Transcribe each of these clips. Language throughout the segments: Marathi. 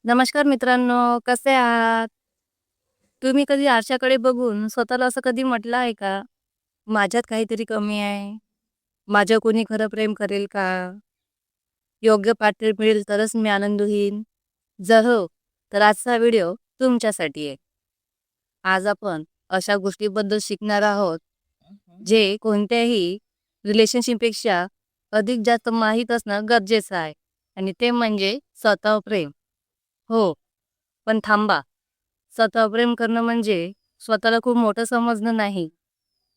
नमस्कार मित्रांनो, कसे आहात? तुम्ही कधी आरशाकडे बघून स्वतःला असं कधी म्हटलं आहे का? माझ्यात काहीतरी कमी आहे. माझ्यावर कोणी खरं प्रेम करेल का? योग्य पात्र मिळेल तरच मी आनंद होईन. जर हो, तर आजचा व्हिडिओ तुमच्यासाठी आहे. आज आपण अशा गोष्टीबद्दल शिकणार आहोत, जे कोणत्याही रिलेशनशिपपेक्षा अधिक जास्त माहीत असणं गरजेचं आहे. आणि ते म्हणजे स्वतःवर प्रेम. हो, पण थांबा. स्वतःवर प्रेम करणं म्हणजे स्वतःला खूप मोठं समजणं नाही,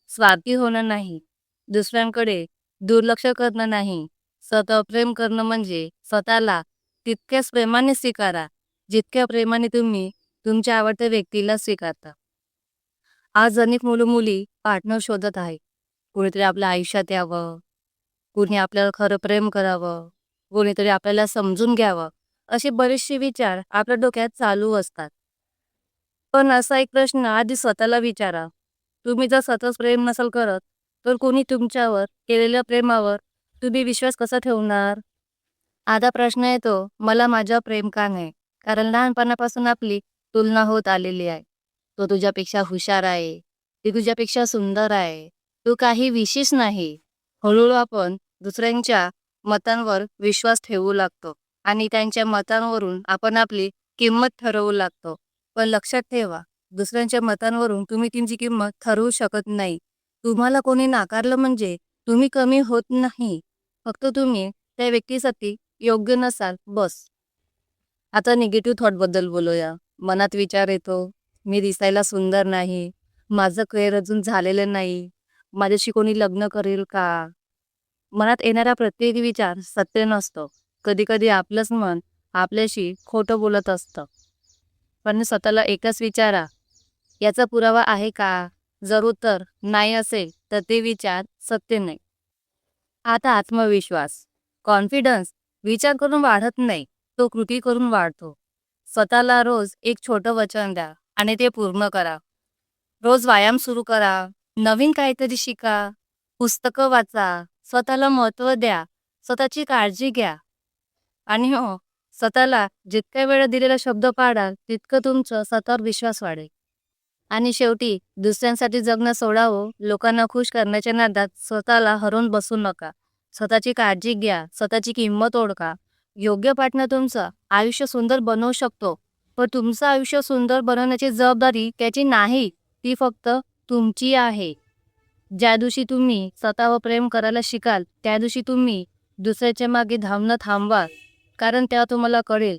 स्वार्थी होणं नाही, दुसऱ्यांकडे दुर्लक्ष करणं नाही. स्वतःवर प्रेम करणं म्हणजे स्वतःला तितक्याच प्रेमाने स्वीकारा, जितक्या प्रेमाने तुम्ही तुमच्या आवडत्या व्यक्तीला स्वीकारता. आज अनेक मुलं-मुली पार्टनर शोधत आहे. कोणीतरी आपल्या आयुष्यात यावं, कुणी आपल्याला खरं प्रेम करावं, कोणीतरी आपल्याला समजून घ्यावं, असे बरेचसे विचार आपल्या डोक्यात चालू असतात. पण असा एक प्रश्न आधी स्वतःला विचारा. तुम्ही जर सतत प्रेम नसाल करत, तर कोणी तुमच्यावर केलेल्या प्रेमावर तुम्ही विश्वास कसा ठेवणार? आता प्रश्न येतो, मला माझ्यावर प्रेम का नाही? कारण लहानपणापासून आपली तुलना होत आलेली आहे. तो तुझ्यापेक्षा हुशार आहे, ती तुझ्यापेक्षा सुंदर आहे, तू काही विशेष नाही. हळूहळू आपण दुसऱ्यांच्या मतांवर विश्वास ठेवू लागतो आणि त्यांच्या मतांवरून आपण आपली किंमत ठरवू लागतो. पण लक्षात ठेवा, दुसऱ्यांच्या मतांवरून तुम्ही तुमची किंमत ठरवू शकत नाही. तुम्हाला कोणी नाकारलं म्हणजे तुम्ही कमी होत नाही. फक्त तुम्ही त्या व्यक्तीसाठी योग्य नसाल, बस. आता निगेटिव्ह थॉटबद्दल बोलूया. मनात विचार येतो, मी दिसायला सुंदर नाही, माझं करिअर अजून झालेलं नाही, माझ्याशी कोणी लग्न करेल का? मनात येणारा प्रत्येक विचार सत्य नसतो. कधी-कधी आपलंच मन आपल्याशी खोटं बोलत असतं. पण स्वतःला एकच विचारा, याचा पुरावा आहे का? जर उत्तर नाही असेल, तर ते विचार सत्य नाही. आता आत्मविश्वास, कॉन्फिडन्स विचार करून वाढत नाही, तो कृती करून वाढतो. स्वतःला रोज एक छोटं वचन द्या आणि ते पूर्ण करा. रोज व्यायाम सुरू करा, नवीन काहीतरी शिका, पुस्तकं वाचा, स्वतःला महत्त्व द्या, स्वतःची काळजी घ्या. आणि हो, स्वतःला जितक्या वेळा दिलेला शब्द पाळाल, तितकं तुमचं स्वतःवर विश्वास वाढेल. आणि शेवटी दुसऱ्यांसाठी जगणं सोडावं, लोकांना खुश करण्याच्या नादात स्वतःला हरवून बसू नका. स्वतःची काळजी घ्या, स्वतःची किंमत ओळखा. योग्य पार्टनर तुमचं आयुष्य सुंदर बनवू शकतो, पण तुमचं आयुष्य सुंदर बनवण्याची जबाबदारी त्याची नाही, ती फक्त तुमची आहे. ज्या दिवशी तुम्ही स्वतःवर प्रेम करायला शिकाल, त्या दिवशी तुम्ही दुसऱ्याच्या मागे धावणं थांबवाल. कारण तेव्हा तुम्हाला कळेल,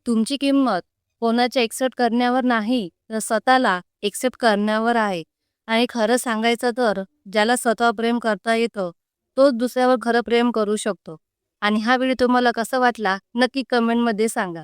तुमची किंमत कोणाच्या एक्सेप्ट करण्यावर नाही, तर स्वतःला एक्सेप्ट करण्यावर आहे. आणि खरं सांगायचं तर, ज्याला स्वतःवर प्रेम करता येतं, तोच दुसऱ्यावर खरं प्रेम करू शकतो. आणि हा व्हिडिओ तुम्हाला कसा वाटला, नक्की कमेंटमध्ये सांगा.